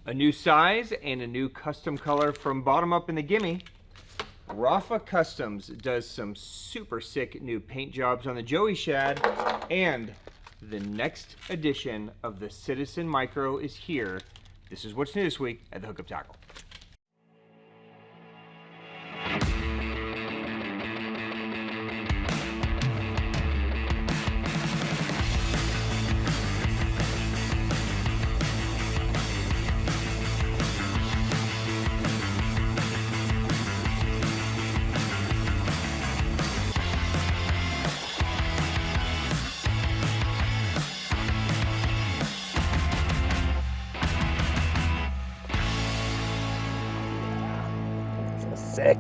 A new size and a new custom color from bottom up in the gimme. Rafa Customs does some super sick new paint jobs on the Joey Shad, and the next edition of the Citizen Micro is here. This is what's new this week at the Hookup Tackle. Sick.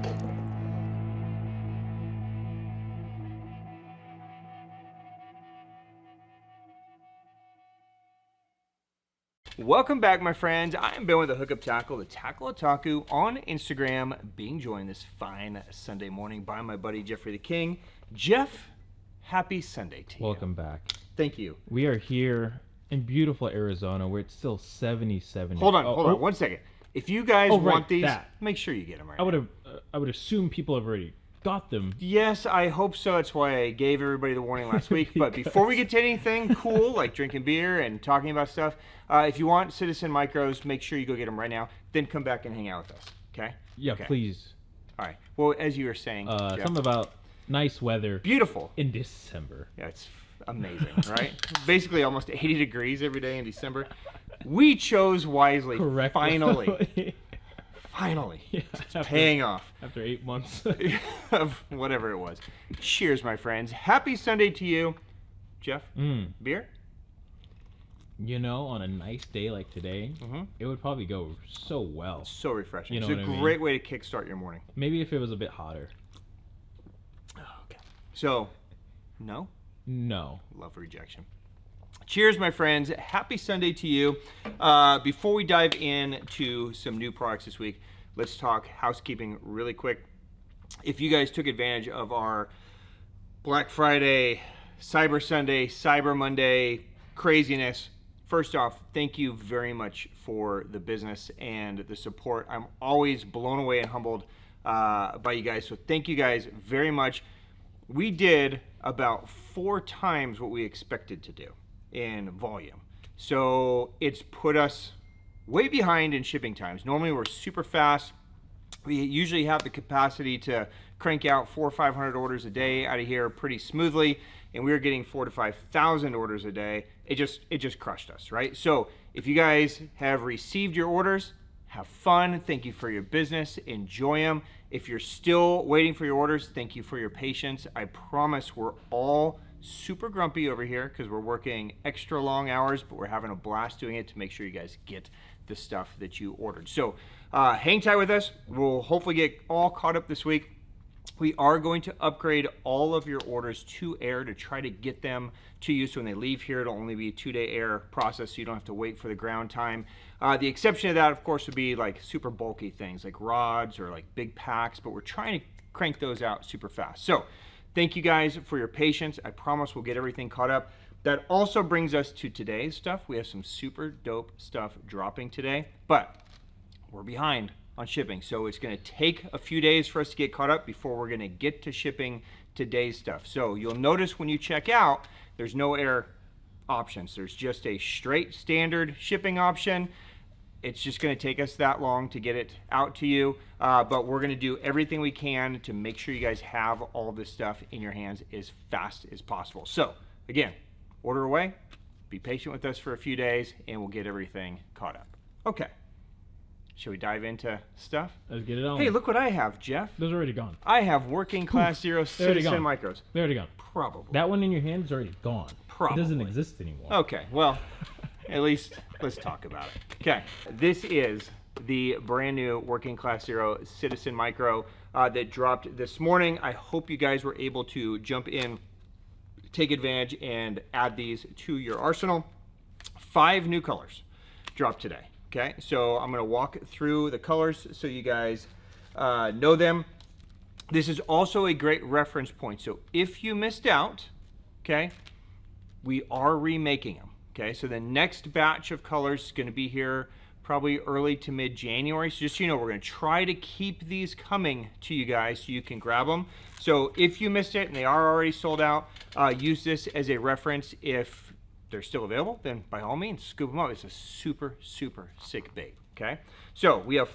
Welcome back, my friends. I am Ben with the Hookup Tackle, the Tackle Otaku on Instagram, being joined this fine Sunday morning by my buddy Jeffrey the King. Jeff, happy Sunday to you. Welcome back. Thank you. We are here in beautiful Arizona where it's still 77. Hold on 1 second. If you guys want these, that. make sure you get them right I would assume people have already got them. Yes, I hope so. That's why I gave everybody the warning last week. But before we get to anything cool, like drinking beer and talking about stuff, if you want Citizen Micros, make sure you go get them right now. Then come back and hang out with us, okay? Yeah, okay. Please. All right. Well, as you were saying, something about nice weather. Beautiful. In December. Yeah, it's amazing, right? Basically almost 80 degrees every day in December. We chose wisely. Correct. Finally. Finally. Yeah, it's paying off. After 8 months. Of whatever it was. Cheers, my friends. Happy Sunday to you. Jeff, beer? You know, on a nice day like today, it would probably go so well. So refreshing. You know it's a great way to kickstart your morning. Maybe if it was a bit hotter. Oh, okay. So, no? No. Love rejection. Cheers, my friends. Happy Sunday to you. Before we dive into some new products this week, let's talk housekeeping really quick. If you guys took advantage of our Black Friday, Cyber Sunday, Cyber Monday craziness, first off, thank you very much for the business and the support. I'm always blown away and humbled by you guys, so thank you guys very much. We did about 4 times what we expected to do in volume. So it's put us way behind in shipping times. Normally we're super fast. We usually have the capacity to crank out 400 or 500 orders a day out of here pretty smoothly, and we were getting 4,000 to 5,000 orders a day. It just crushed us, right? So if you guys have received your orders, have fun. Thank you for your business. Enjoy them. If you're still waiting for your orders, thank you for your patience. I promise we're all super grumpy over here because we're working extra long hours, but we're having a blast doing it to make sure you guys get the stuff that you ordered. So hang tight with us. We'll hopefully get all caught up this week. We are going to upgrade all of your orders to air to try to get them to you. So when they leave here, it'll only be a 2-day air process, so you don't have to wait for the ground time. The exception to that, of course, would be like super bulky things like rods or like big packs, but we're trying to crank those out super fast. So thank you guys for your patience. I promise we'll get everything caught up. That also brings us to today's stuff. We have some super dope stuff dropping today, but we're behind on shipping. So it's going to take a few days for us to get caught up before we're going to get to shipping today's stuff. So you'll notice when you check out, there's no air options. There's just a straight standard shipping option. It's just going to take us that long to get it out to you, but we're going to do everything we can to make sure you guys have all this stuff in your hands as fast as possible. So again, order away, be patient with us for a few days, and we'll get everything caught up. Okay, should we dive into stuff? Let's get it on. Hey, look what I have, Jeff. Those are already gone. I have working class zero Citizen Micros. They're already gone. Probably. That one in your hand is already gone. Probably. It doesn't exist anymore. Okay, well, at least let's talk about it. Okay, this is the brand new Working Class Zero Citizen Micro that dropped this morning. I hope you guys were able to jump in, take advantage, and add these to your arsenal. 5 new colors dropped today. Okay, so I'm gonna walk through the colors so you guys know them. This is also a great reference point. So if you missed out, okay, we are remaking them. Okay, so the next batch of colors is gonna be here probably early to mid-January. So just so you know, we're going to try to keep these coming to you guys so you can grab them. So if you missed it and they are already sold out, use this as a reference. If they're still available, then by all means, scoop them up. It's a super, super sick bait, okay? So we have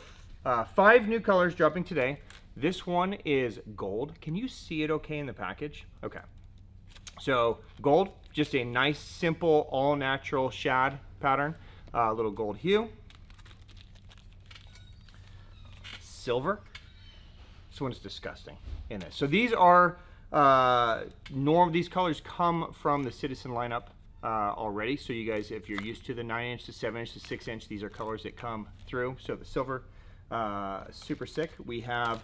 5 new colors dropping today. This one is gold. Can you see it okay in the package? Okay. So gold, just a nice, simple, all-natural shad pattern. Little gold hue. Silver. This one's disgusting in this. So these are these colors come from the Citizen lineup already. So you guys, if you're used to the 9-inch to 7-inch to 6-inch, these are colors that come through. So the silver, super sick. We have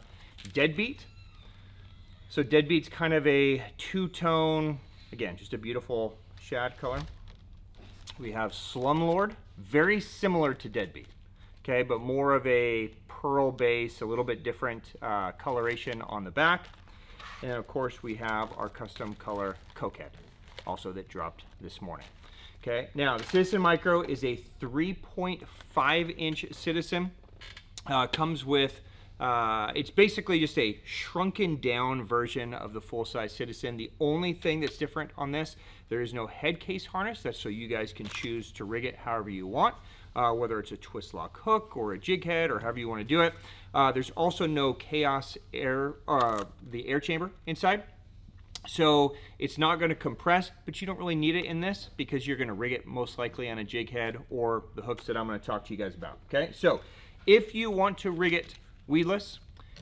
Deadbeat. So Deadbeat's kind of a two-tone, again, just a beautiful shad color. We have Slumlord, very similar to Deadbeat, okay, but more of a pearl base, a little bit different coloration on the back. And of course, we have our custom color Coquette, also that dropped this morning. Okay, now the Citizen Micro is a 3.5-inch Citizen. Comes with it's basically just a shrunken down version of the full-size Citizen. The only thing that's different on this, there is no head case harness. That's so you guys can choose to rig it however you want, whether it's a twist lock hook or a jig head or however you want to do it. There's also no chaos air, the air chamber inside. So it's not going to compress, but you don't really need it in this because you're going to rig it most likely on a jig head or the hooks that I'm going to talk to you guys about. Okay, so if you want to rig it weedless,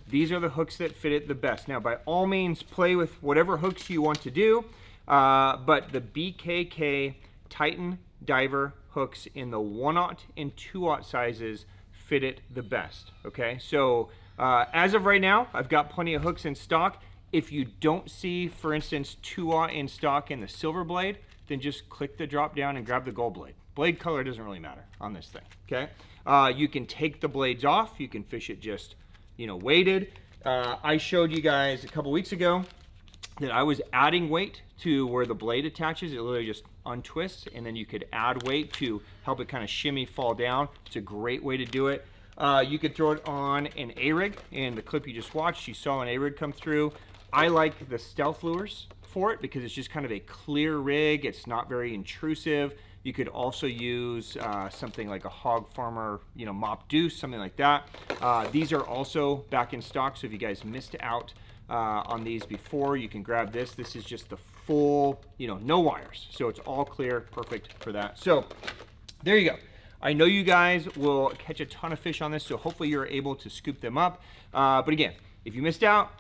these are the hooks that fit it the best. Now, by all means, play with whatever hooks you want to do, but the BKK Titan Driver hooks in the 1/0 and 2/0 sizes fit it the best, okay? So as of right now, I've got plenty of hooks in stock. If you don't see, for instance, 2/0 in stock in the silver blade, then just click the drop down and grab the gold blade. Blade color doesn't really matter on this thing, okay? You can take the blades off. You can fish it just, weighted. I showed you guys a couple weeks ago that I was adding weight to where the blade attaches. It literally just untwists, and then you could add weight to help it kind of shimmy, fall down. It's a great way to do it. You could throw it on an A-rig. In the clip you just watched, you saw an A-rig come through. I like the stealth lures for it because it's just kind of a clear rig. It's not very intrusive. You could also use something like a Hog Farmer, mop deuce, something like that. These are also back in stock, so if you guys missed out on these before, you can grab this. This is just the full, no wires. So it's all clear, perfect for that. So there you go. I know you guys will catch a ton of fish on this, so hopefully you're able to scoop them up. But again, if you missed out,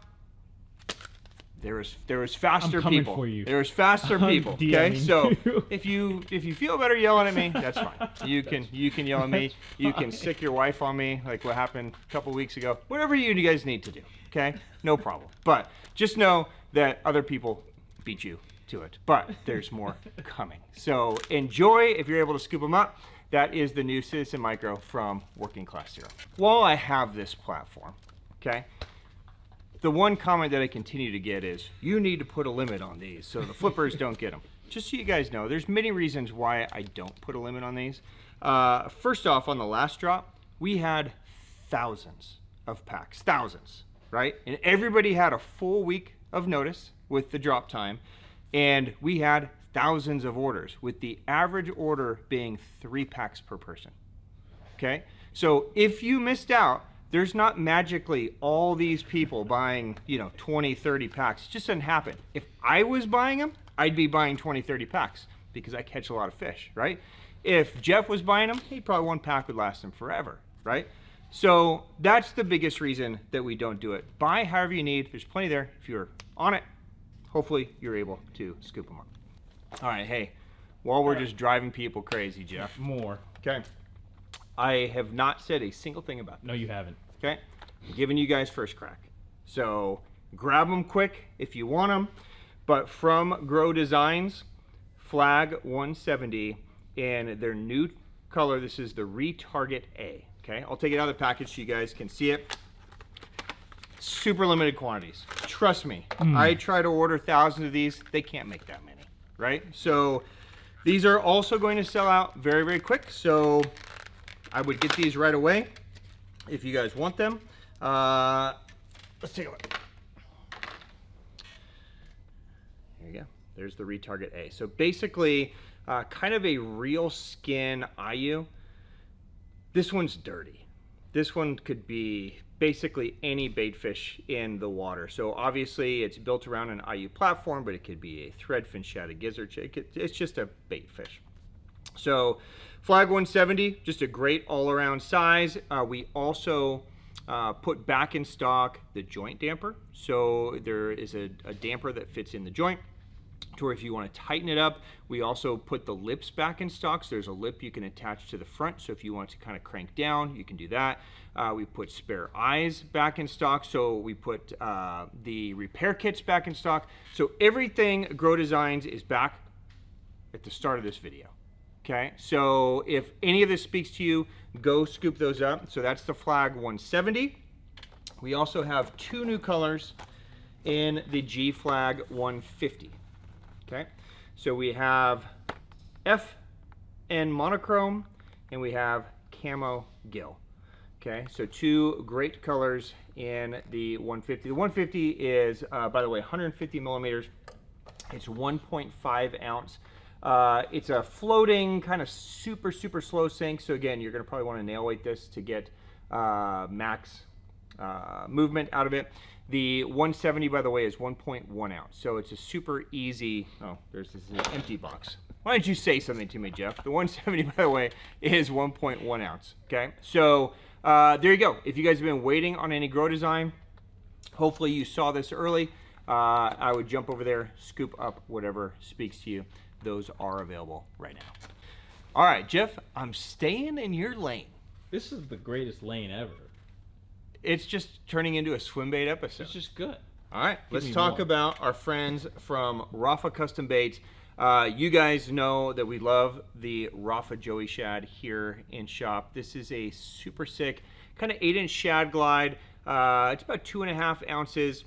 there was faster people. For you. There was faster people. Okay, so if you feel better yelling at me, that's fine. You can yell at me. You can sick your wife on me, like what happened a couple weeks ago. Whatever you guys need to do. Okay, no problem. But just know that other people beat you to it. But there's more coming. So enjoy if you're able to scoop them up. That is the new Citizen Micro from Working Class Zero. While I have this platform, okay. The one comment that I continue to get is, you need to put a limit on these so the flippers don't get them. Just so you guys know, there's many reasons why I don't put a limit on these. First off, on the last drop, we had thousands of packs, thousands, right? And everybody had a full week of notice with the drop time, and we had thousands of orders, with the average order being 3 packs per person, okay? So if you missed out, there's not magically all these people buying, 20, 30 packs. It just doesn't happen. If I was buying them, I'd be buying 20, 30 packs because I catch a lot of fish, right? If Jeff was buying them, he probably 1 pack would last him forever, right? So that's the biggest reason that we don't do it. Buy however you need. There's plenty there. If you're on it, hopefully you're able to scoop them up. All right, hey, while we're just driving people crazy, Jeff. More. Okay. I have not said a single thing about it. No, you haven't. Okay, I'm giving you guys first crack. So grab them quick if you want them. But from Grow Designs, Flag 170, and their new color, this is the Retarget A. Okay, I'll take it out of the package so you guys can see it. Super limited quantities. Trust me, I try to order thousands of these. They can't make that many, right? So these are also going to sell out very, very quick. So I would get these right away if you guys want them. Let's take a look. There you go. There's the Retarget A. So basically, kind of a real skin IU. This one's dirty. This one could be basically any bait fish in the water. So obviously it's built around an IU platform, but it could be a threadfin shad, a gizzard shad. It's just a bait fish. So flag 170, just a great all-around size. We also put back in stock the joint damper. So there is a damper that fits in the joint, to where if you want to tighten it up, we also put the lips back in stock. So there's a lip you can attach to the front. So if you want to kind of crank down, you can do that. We put spare eyes back in stock. So we put the repair kits back in stock. So everything Grow Designs is back at the start of this video. Okay, so if any of this speaks to you, go scoop those up. So that's the flag 170. We also have 2 new colors in the G flag 150. Okay, so we have FN monochrome and we have camo gill. Okay, so 2 great colors in the 150. The 150 is, by the way, 150 millimeters. It's 1.5 ounce. It's a floating kind of super slow sink. So again, you're going to probably want to nail weight this to get max movement out of it. The 170, by the way, is 1.1 ounce. So it's a super easy, oh, there's this empty box. Why don't you say something to me, Jeff? The 170, by the way, is 1.1 ounce. Okay, so there you go. If you guys have been waiting on any Grow Design, hopefully you saw this early. I would jump over there, scoop up whatever speaks to you. Those are available right now. All right, Jeff, I'm staying in your lane. This is the greatest lane ever. It's just turning into a swim bait episode. It's just good. All right, Give let's me talk more. about our friends from Rafa Custom Baits. You guys know that we love the Rafa Joey Shad here in shop. This is a super sick kind of 8-inch shad glide. It's about 2.5 ounces.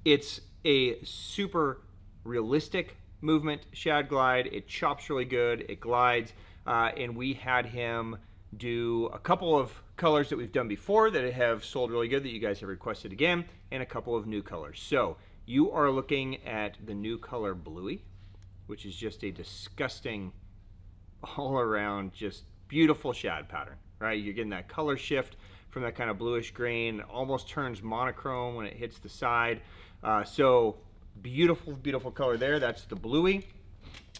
It's a super realistic movement shad glide. It chops really good. It glides. And we had him do a couple of colors that we've done before that have sold really good that you guys have requested again, and a couple of new colors. So you are looking at the new color Bluey, which is just a disgusting all around just beautiful shad pattern, right? You're getting that color shift from that kind of bluish green. It almost turns monochrome when it hits the side. So beautiful color there. That's the Bluey.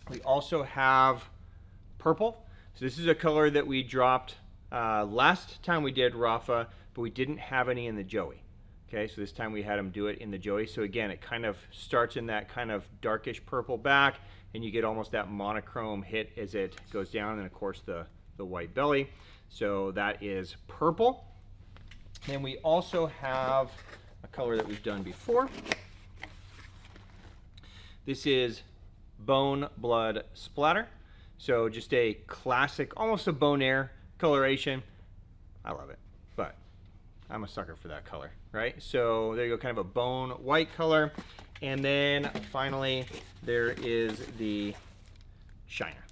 We also have purple. So this is a color that we dropped last time we did Rafa, but we didn't have any in the Joey. Okay, so this time we had him do it in the Joey. So again, it kind of starts in that kind of darkish purple back, and you get almost that monochrome hit as it goes down, and of course the white belly. So that is purple. And we also have a color that we've done before. This is Bone Blood Splatter. So just a classic, almost a bone air coloration. I love it, but I'm a sucker for that color, right? So there you go, kind of a bone white color. And then finally, there is the Shiner.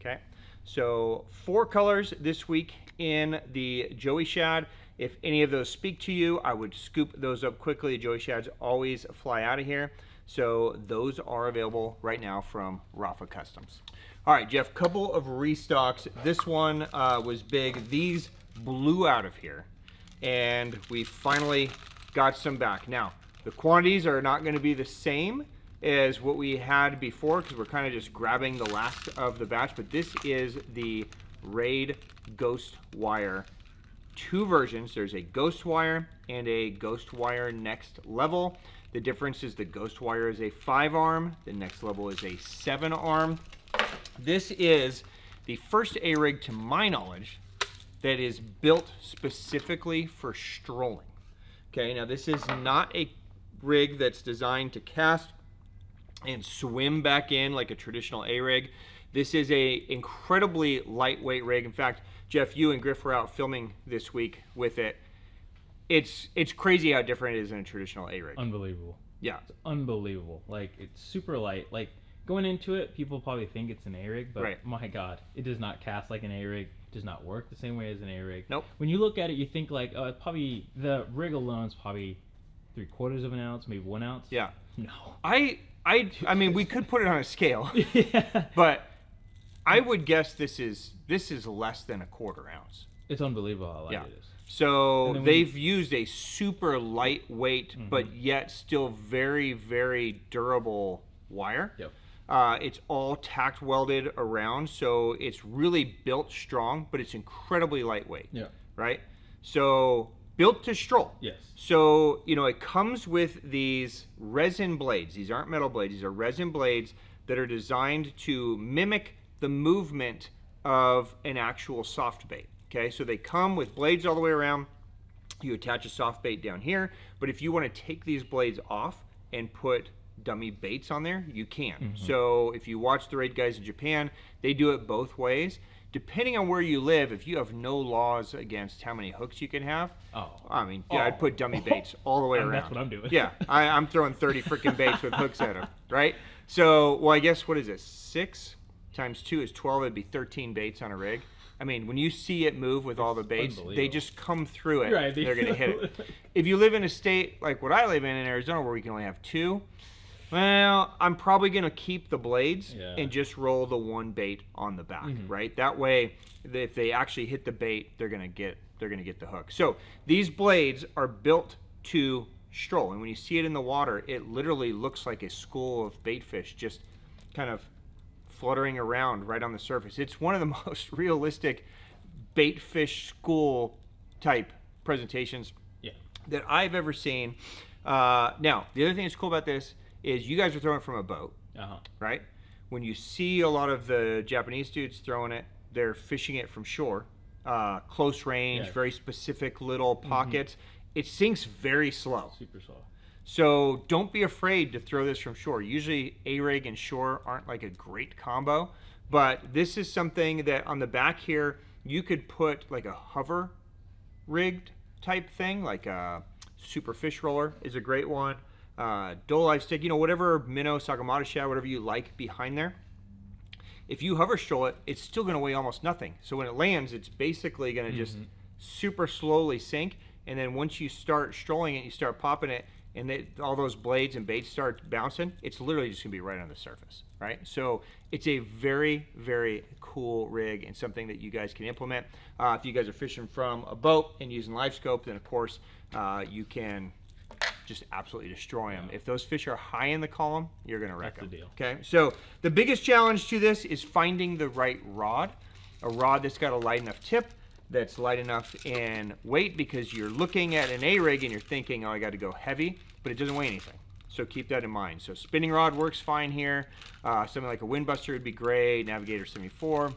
Okay, so 4 colors this week in the Joey Shad. If any of those speak to you, I would scoop those up quickly. Joey Shads always fly out of here. So those are available right now from Rafa Customs. All right, Jeff, couple of restocks. This one was big. These blew out of here, and we finally got some back. Now, the quantities are not going to be the same as what we had before because we're kind of just grabbing the last of the batch, but this is the Raid Ghost Wire. 2 versions. There's a Ghost Wire and a Ghost Wire Next Level. The difference is the Ghost Wire is a 5-arm. The Next Level is a 7-arm. This is the first A-rig, to my knowledge, that is built specifically for strolling. Okay, now this is not a rig that's designed to cast and swim back in like a traditional A-rig. This is a incredibly lightweight rig. In fact, Jeff, you and Griff were out filming this week with it. It's crazy how different it is than a traditional A-rig. Unbelievable. Yeah. It's unbelievable. Like, it's super light. Like, going into it, people probably think it's an A-rig, but right. My God, it does not cast like an A-rig. does not work the same way as an A rig. Nope. When you look at it, you think like, oh, it's probably the rig alone is probably 3/4 of an ounce, maybe 1 ounce. Yeah. No. I mean, we could put it on a scale, Yeah. but I would guess this is less than 1/4 ounce. It's unbelievable how light Yeah. it is. So they've used a super lightweight, but yet still very, very durable wire. Yep. It's all tack welded around, so it's really built strong, but it's incredibly lightweight. Yeah. Right? So built to stroll. Yes. So, you know, it comes with these resin blades. These aren't metal blades. These are resin blades that are designed to mimic the movement of an actual soft bait. Okay, so they come with blades all the way around. You attach a soft bait down here, but if you want to take these blades off and put dummy baits on there, you can. So if you watch the raid guys in Japan, they do it both ways. Depending on where you live, if you have no laws against how many hooks you can have, I mean, yeah, I'd put dummy baits all the way around. That's what I'm doing. Yeah, I'm throwing 30 freaking baits with hooks at them, right? So, well, I guess, what is it, 6 times 2 is 12, it'd be 13 baits on a rig. I mean, when you see it move with all the baits, they just come through it. Right, they're going to hit it. If you live in a state like what I live in Arizona, where we can only have 2, well, I'm probably going to keep the blades and just roll the one bait on the back, right? That way, if they actually hit the bait, they're going to get the hook. So these blades are built to stroll, and when you see it in the water, it literally looks like a school of bait fish just kind of fluttering around right on the surface. It's one of the most realistic bait fish school type presentations that I've ever seen. Now, the other thing that's cool about this is you guys are throwing from a boat, right? When you see a lot of the Japanese dudes throwing it, they're fishing it from shore, close range, very specific little pockets. It sinks very slow. Super slow. So don't be afraid to throw this from shore. Usually A-rig and shore aren't like a great combo, but this is something that on the back here, you could put like a hover rigged type thing, like a super fish roller is a great one. Dole life stick, you know, whatever minnow, sagamata shad, whatever you like behind there. If you hover stroll it, it's still going to weigh almost nothing. So when it lands, it's basically going to just super slowly sink. And then once you start strolling it, you start popping it, and all those blades and baits start bouncing, it's literally just going to be right on the surface, right? So it's a very, very cool rig and something that you guys can implement. If you guys are fishing from a boat and using live scope, then of course you can just absolutely destroy them. If those fish are high in the column, you're going to wreck them. That's the deal. Okay, so the biggest challenge to this is finding the right rod, a rod that's got a light enough tip, that's light enough in weight, because you're looking at an A-rig and you're thinking, oh, I got to go heavy, but it doesn't weigh anything. So keep that in mind. So spinning rod works fine here. Something like a Windbuster would be great. Navigator 74.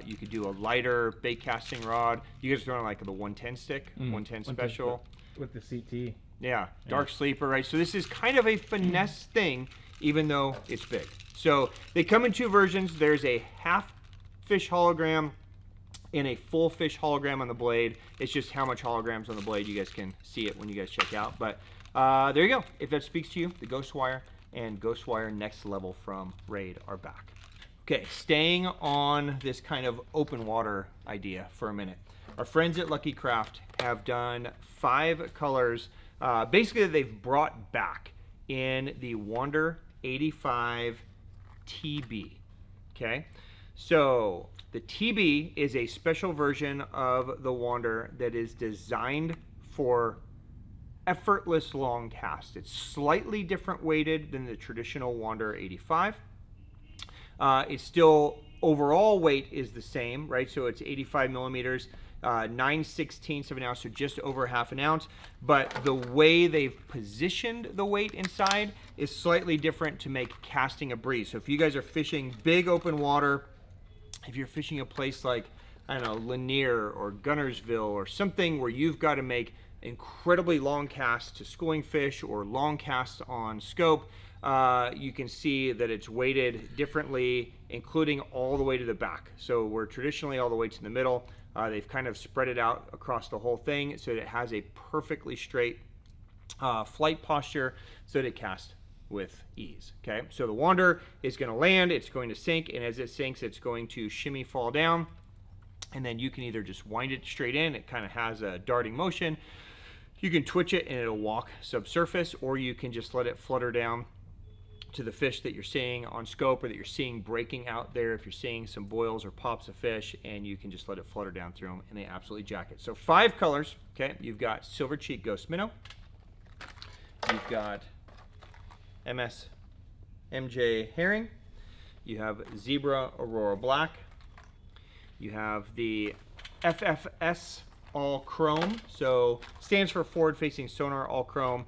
You could do a lighter bait casting rod. You guys are throwing like the 110 stick, 110 special. With the CT. Yeah, Dark Sleeper, right? So this is kind of a finesse thing, even though it's big. So they come in 2 versions. There's a half fish hologram and a full fish hologram on the blade. It's just how much holograms on the blade. You guys can see it when you guys check out. But there you go. If that speaks to you, the Ghost Wire and Ghost Wire Next Level from Raid are back. Okay, staying on this kind of open water idea for a minute. Our friends at Lucky Craft have done 5 colors, basically that they've brought back in the Wander 85 TB. Okay, so the TB is a special version of the Wander that is designed for effortless long cast. It's slightly different weighted than the traditional Wander 85. It's still, overall weight is the same, right? So it's 85 millimeters, 9/16 of an ounce, so just over half an ounce. But the way they've positioned the weight inside is slightly different to make casting a breeze. So if you guys are fishing big open water, if you're fishing a place like, I don't know, Lanier or Gunnersville or something where you've got to make incredibly long casts to schooling fish or long casts on scope, you can see that it's weighted differently, including all the way to the back. So we're traditionally all the way to the middle. They've kind of spread it out across the whole thing so that it has a perfectly straight flight posture so that it casts with ease. Okay, so the Wander is going to land, it's going to sink, and as it sinks, it's going to shimmy, fall down. And then you can either just wind it straight in, it kind of has a darting motion. You can twitch it and it'll walk subsurface, or you can just let it flutter down to the fish that you're seeing on scope or that you're seeing breaking out there. If you're seeing some boils or pops of fish, and you can just let it flutter down through them, and they absolutely jack it. So 5 colors, okay? You've got Silver Cheek Ghost Minnow. You've got MJ Herring. You have Zebra Aurora Black. You have the FFS All Chrome, so stands for Forward Facing Sonar All Chrome.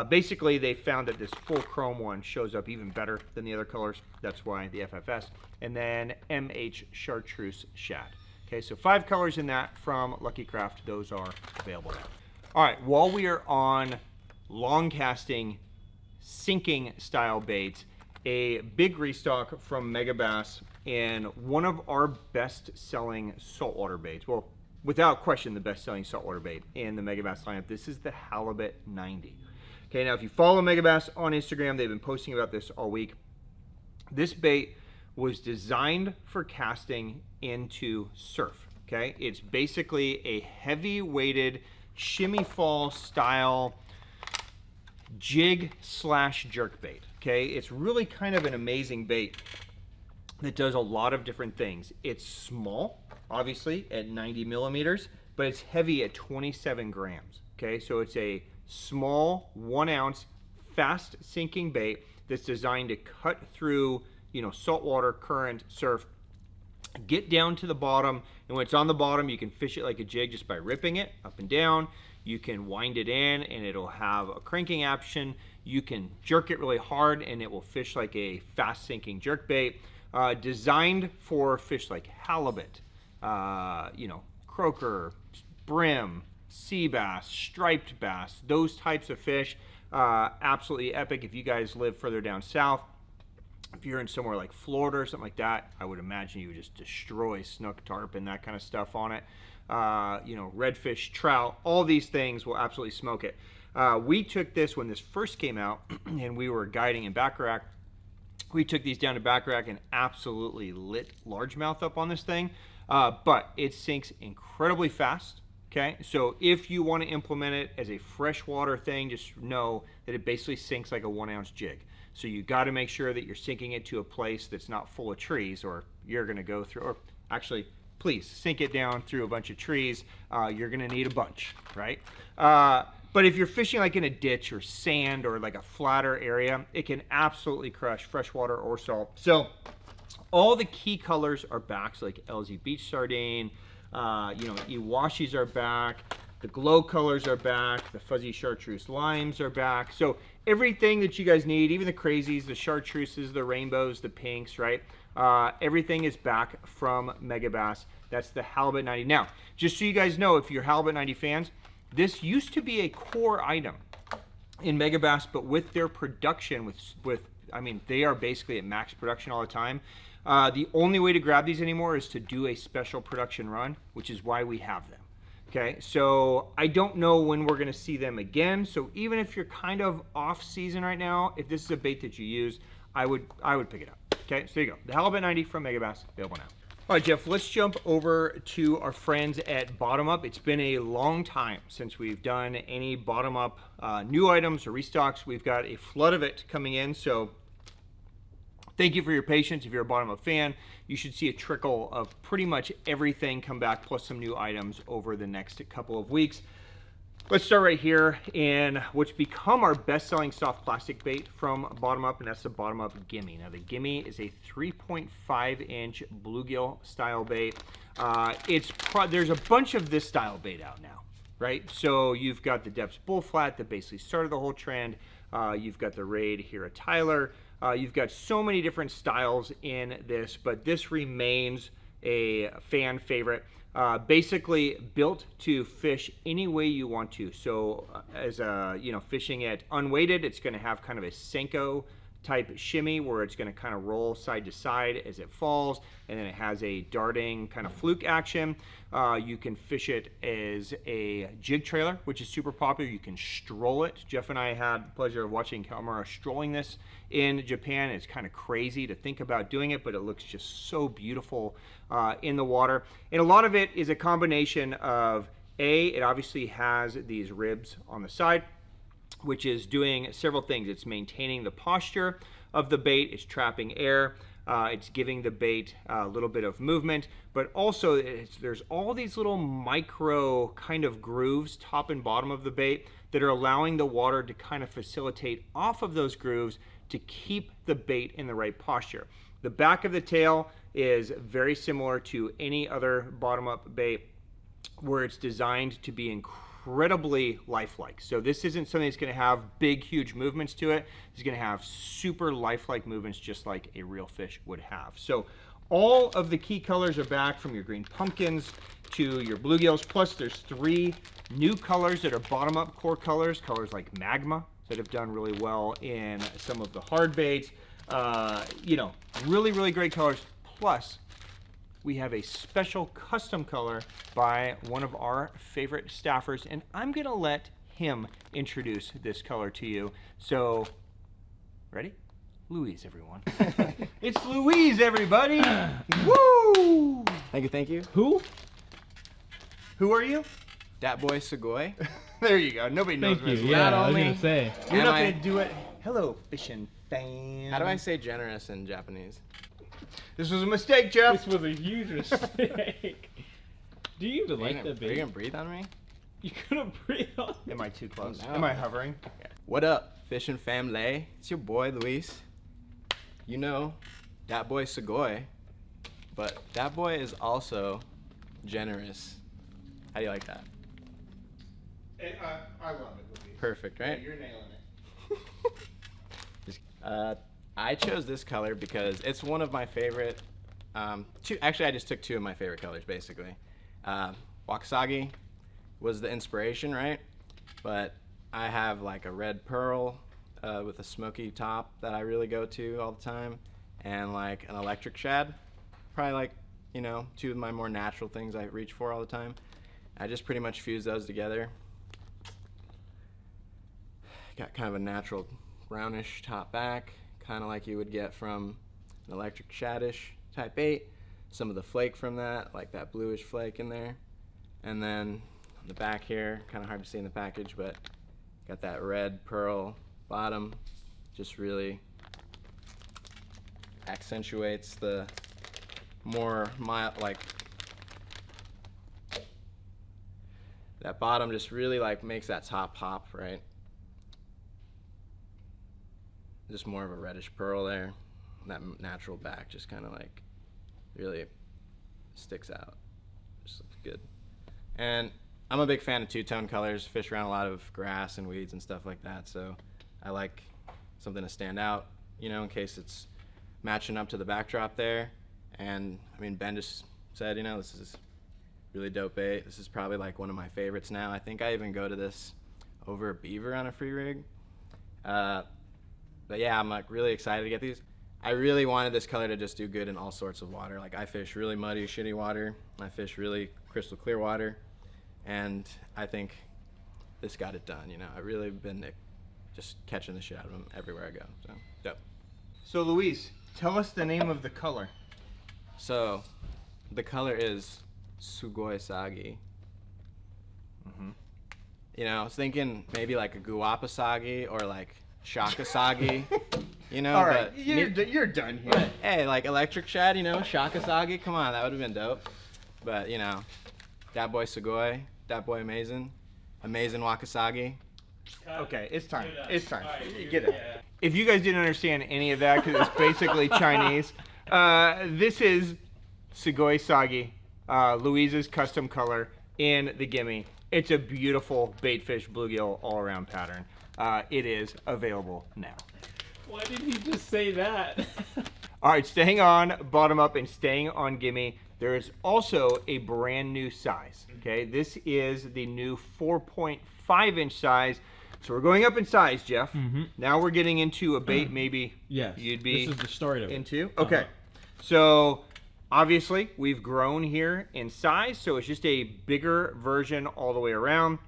Basically, they found that this full chrome one shows up even better than the other colors. That's why the FFS. And then MH Chartreuse Shad. Okay, so 5 colors in that from Lucky Craft. Those are available now. All right, while we are on long casting, sinking style baits, a big restock from Megabass and one of our best selling saltwater baits. Well, without question, the best selling saltwater bait in the Megabass lineup. This is the Halibut 90. Okay, now if you follow Megabass on Instagram, they've been posting about this all week. This bait was designed for casting into surf. Okay, it's basically a heavy weighted shimmy fall style jig slash jerk bait. Okay, it's really kind of an amazing bait that does a lot of different things. It's small, obviously, at 90 millimeters, but it's heavy at 27 grams. Okay, so it's a small 1 ounce fast sinking bait that's designed to cut through, you know, saltwater, current, surf, get down to the bottom, and when it's on the bottom, you can fish it like a jig just by ripping it up and down. You can wind it in and it'll have a cranking action. You can jerk it really hard and it will fish like a fast sinking jerk bait. Designed for fish like halibut, you know, croaker, brim, sea bass, striped bass, those types of fish. Absolutely epic. If you guys live further down south, if you're in somewhere like Florida or something like that, I would imagine you would just destroy snook, tarp, and that kind of stuff on it. You know, redfish, trout, all these things will absolutely smoke it. We took this when this first came out and we were guiding in Bacharach. We took these down to Bacharach and absolutely lit largemouth up on this thing, but it sinks incredibly fast. Okay, so if you want to implement it as a freshwater thing, just know that it basically sinks like a 1 ounce jig. So you got to make sure that you're sinking it to a place that's not full of trees, or you're going to go through, or actually, please sink it down through a bunch of trees. You're going to need a bunch, right? But if you're fishing like in a ditch or sand or like a flatter area, it can absolutely crush freshwater or salt. So all the key colors are back, so like LZ Beach Sardine, you know, Iwashis are back, the glow colors are back, the fuzzy chartreuse limes are back. So everything that you guys need, even the crazies, the chartreuses, the rainbows, the pinks, right? Everything is back from Megabass. That's the Halibut 90. Now, just so you guys know, if you're Halibut 90 fans, this used to be a core item in Megabass, but with their production, I mean, they are basically at max production all the time. The only way to grab these anymore is to do a special production run, which is why we have them. Okay, so I don't know when we're going to see them again. So even if you're kind of off season right now, if this is a bait that you use, I would pick it up. Okay, so there you go. The Halibut 90 from Megabass, available now. All right, Jeff, let's jump over to our friends at Bottom Up. It's been a long time since we've done any Bottom Up new items or restocks. We've got a flood of it coming in, so thank you for your patience. If you're a Bottom Up fan, you should see a trickle of pretty much everything come back, plus some new items over the next couple of weeks. Let's start right here in what's become our best-selling soft plastic bait from Bottom Up, and that's the Bottom Up Gimmy. Now, the Gimmy is a 3.5-inch bluegill style bait. There's a bunch of this style bait out now, right? So you've got the Depths Bull Flat that basically started the whole trend. You've got the Raid here at Tyler. You've got so many different styles in this, but this remains a fan favorite. Basically built to fish any way you want to. So as you know, fishing it unweighted, it's going to have kind of a Senko type shimmy where it's going to kind of roll side to side as it falls, and then it has a darting kind of fluke action. You can fish it as a jig trailer, which is super popular. You can stroll it. Jeff and I had the pleasure of watching Kalmara strolling this in Japan. It's kind of crazy to think about doing it, but it looks just so beautiful in the water. And a lot of it is a combination of it obviously has these ribs on the side, which is doing several things. It's maintaining the posture of the bait, it's trapping air, it's giving the bait a little bit of movement, but also there's all these little micro kind of grooves top and bottom of the bait that are allowing the water to kind of facilitate off of those grooves to keep the bait in the right posture. The back of the tail is very similar to any other bottom-up bait, where it's designed to be incredibly lifelike. So this isn't something that's going to have big, huge movements to it. It's going to have super lifelike movements just like a real fish would have. So all of the key colors are back, from your green pumpkins to your bluegills. Plus there's 3 new colors that are bottom-up core colors like magma, that have done really well in some of the hard baits. You know, really, really great colors. Plus, we have a special custom color by one of our favorite staffers, and I'm gonna let him introduce this color to you. So, ready? Louise, everyone. It's Louise, everybody! Woo! Thank you. Who? Who are you? Dat boy Sugoi. There you go. Nobody knows. Thank you. this. Yeah, Not I was only- gonna say. You're Am not I- gonna do it. Hello, fishing fan. How do I say generous in Japanese? This was a mistake, Jeff. This was a huge mistake. Do you even like that Are you bait? gonna breathe on me? You couldn't breathe on it. Am I too close? No. Am I hovering? What up, fishing family? It's your boy Luis. You know, Dat boy Sugoi, but Dat boy is also generous. How do you like that? I love it, Louise. Perfect, right? You're nailing it. I chose this color because it's one of my favorite. Actually, I just took 2 of my favorite colors, basically. Wakasagi was the inspiration, right? But I have like a red pearl with a smoky top that I really go to all the time, and like an electric shad. Probably like, you know, 2 of my more natural things I reach for all the time. I just pretty much fuse those together. Got kind of a natural brownish top back, kind of like you would get from an electric shadish type bait. Some of the flake from that, like that bluish flake in there. And then on the back here, kind of hard to see in the package, but got that red pearl bottom. Just really accentuates the more mild, like that bottom just really like makes that top pop, right? Just more of a reddish pearl there. That natural back just kind of like really sticks out. Just looks good. And I'm a big fan of 2-tone colors. Fish around a lot of grass and weeds and stuff like that, so I like something to stand out, you know, in case it's matching up to the backdrop there. And I mean, Ben just said, you know, this is really dope bait. This is probably like one of my favorites now. I think I even go to this over a beaver on a free rig. But yeah, I'm like really excited to get these. I really wanted this color to just do good in all sorts of water. Like I fish really muddy, shitty water. I fish really crystal clear water. And I think this got it done, you know. I've really been just catching the shit out of them everywhere I go, so dope. So Louise, tell us the name of the color. So the color is Sugoi Sagi. You know, I was thinking maybe like a Guapasagi or like Shakasagi, you know. All right, but you're done here. but hey, like electric shad, you know, Shakasagi, come on, that would have been dope. But you know, Dat boy Sugoi, Dat boy amazing Wakasagi. Okay, it's time. It's time. Get it. If you guys didn't understand any of that, because it's basically Chinese, this is Sugoi Sagi, Louise's custom color in the Gimme. It's a beautiful baitfish bluegill all-around pattern. It is available now. Why did he just say that? All right, staying on bottom up and staying on Gimme, there is also a brand new size. Okay, this is the new 4.5 inch size. So we're going up in size, Jeff. Mm-hmm. Now we're getting into a bait maybe Yes. you'd be This is the start of it. into. Okay. So obviously we've grown here in size, so it's just a bigger version all the way around.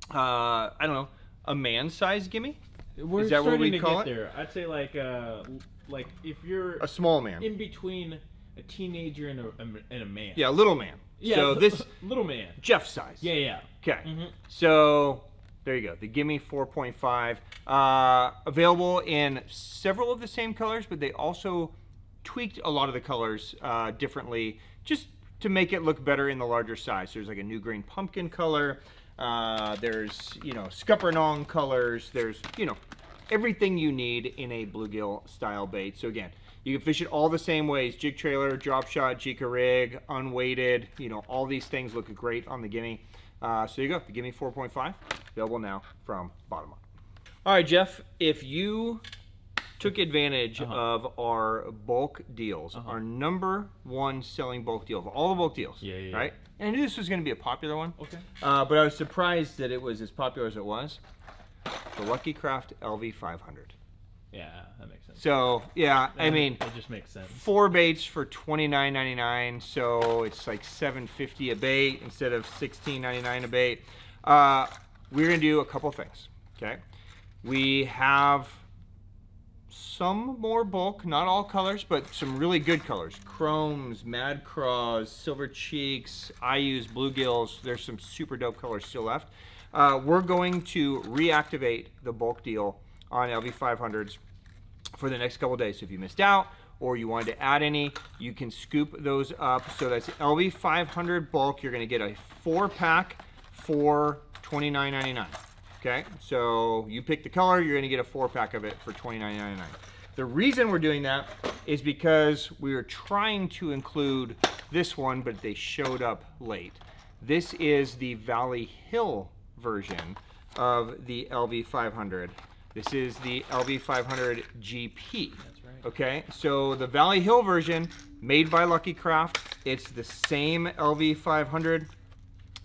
I don't know, a man-size gimme? We're Is that what starting we to call get it? there. I'd say like if you're A small man. in between a teenager and a man. Yeah, a little man. Yeah. So this little man. Jeff's size. Yeah, yeah. Okay. Mm-hmm. So there you go. The Gimme 4.5. Available in several of the same colors, but they also tweaked a lot of the colors differently just to make it look better in the larger size. So there's like a new green pumpkin color. There's, scuppernong colors. There's, everything you need in a bluegill style bait. So again, you can fish it all the same ways: jig trailer, drop shot, Jika rig, unweighted. All these things look great on the Gimme. So there you go, the Gimme 4.5, available now from Bottom Up. All right, Jeff, if you took advantage of our bulk deals, our #1 selling bulk deal of all the bulk deals, Yeah. right? And I knew this was going to be a popular one. Okay. But I was surprised that it was as popular as it was. The Lucky Craft LV 500. Yeah, that makes sense. So yeah, I mean, it just makes sense. 4 baits for $29.99, so it's like $7.50 a bait instead of $16.99 a bait. We're gonna do a couple things. Okay, we have some more bulk, not all colors, but some really good colors: chromes, mad craws, silver cheeks. I use bluegills. There's some super dope colors still left. We're going to reactivate the bulk deal on LV 500s for the next couple days. So if you missed out or you wanted to add any, you can scoop those up. So that's LV 500 bulk. You're going to get a 4-pack for $29.99. Okay, so you pick the color, you're going to get a 4-pack of it for $29.99. The reason we're doing that is because we were trying to include this one, but they showed up late. This is the Valley Hill version of the LV 500. This is the LV 500 GP. That's right. Okay, so the Valley Hill version, made by Lucky Craft. It's the same LV 500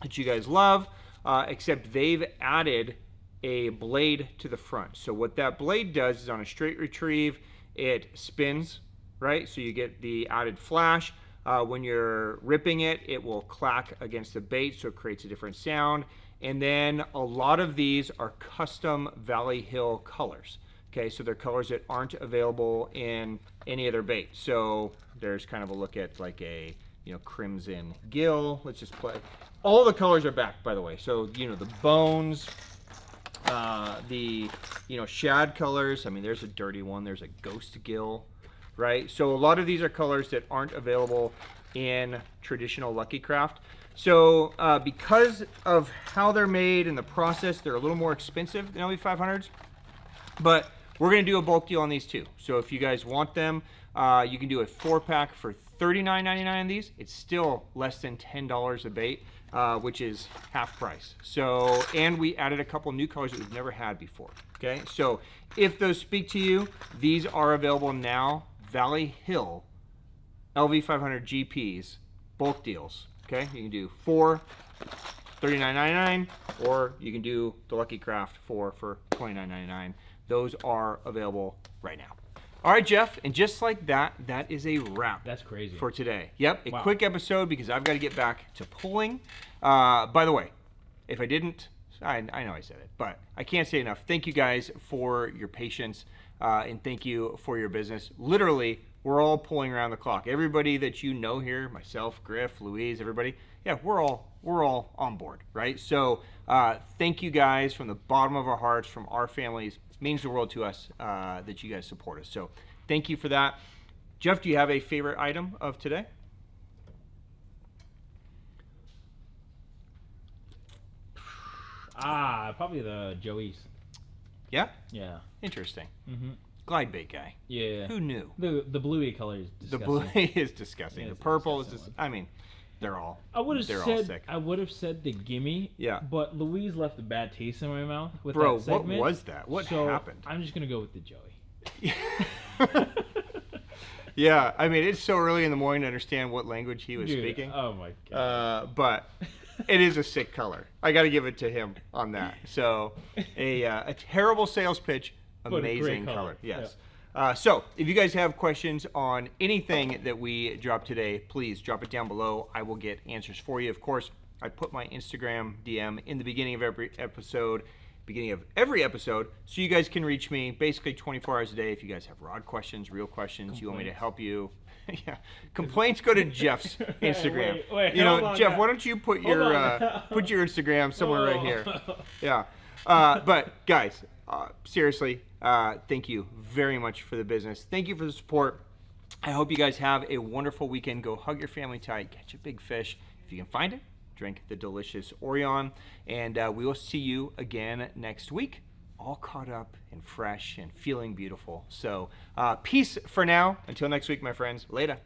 that you guys love, except they've added a blade to the front. So what that blade does is on a straight retrieve, it spins, right? So you get the added flash. When you're ripping it, it will clack against the bait, so it creates a different sound. And then a lot of these are custom Valley Hill colors. Okay, so they're colors that aren't available in any other bait. So there's kind of a look at like a, crimson gill. Let's just play. All the colors are back, by the way. So, the bones, the, shad colors. I mean, there's a dirty one. There's a ghost gill, right? So a lot of these are colors that aren't available in traditional Lucky Craft. So because of how they're made and the process, they're a little more expensive than LV 500s. But we're going to do a bulk deal on these too. So if you guys want them, you can do a 4-pack for $39.99 on these. It's still less than $10 a bait, which is half price. So, and we added a couple new colors that we've never had before. Okay, so if those speak to you, these are available now. Valley Hill LV 500 GPs bulk deals. Okay, you can do 4, $39.99, or you can do the Lucky Craft 4 for $29.99. Those are available right now. All right, Jeff, and just like that, that is a wrap. That's crazy. For today. Yep, a Wow. quick episode because I've got to get back to pulling. By the way, if I didn't, I know I said it, but I can't say enough. Thank you guys for your patience, and thank you for your business. Literally, we're all pulling around the clock. Everybody that you know here, myself, Griff, Louise, everybody, yeah, we're all on board, right? So thank you guys from the bottom of our hearts, from our families. It means the world to us that you guys support us. So thank you for that. Jeff, do you have a favorite item of today? Probably the Joey's. Yeah? Yeah. Interesting. Mm-hmm. Glide bait guy. Yeah. Who knew? The bluey color is The disgusting. blue is disgusting. Yeah, The it's a purple is disgusting just, I mean, they're all all sick. I would have said the gimme. Yeah. But Louise left a bad taste in my mouth with Bro, that what segment. was that? What so happened? I'm just gonna go with the Joey. Yeah, I mean, it's so early in the morning to understand what language he was Dude, speaking. oh my god. But it is a sick color. I got to give it to him on that. So a terrible sales pitch, But a great amazing color. color. Yes. So if you guys have questions on anything that we dropped today, please drop it down below. I will get answers for you. Of course, I put my Instagram DM in the beginning of every episode, so you guys can reach me basically 24 hours a day. If you guys have rod questions, real questions, you want me to help you. Yeah, complaints go to Jeff's Instagram. Wait, you know, hold on, Jeff, guys. why don't you put your put your Instagram somewhere right here? Oh. Yeah. But guys, seriously, thank you very much for the business. Thank you for the support. I hope you guys have a wonderful weekend. Go hug your family tight, catch a big fish if you can find it. Drink the delicious Orion, and we will see you again next week, all caught up and fresh and feeling beautiful. So peace for now. Until next week, my friends. Later.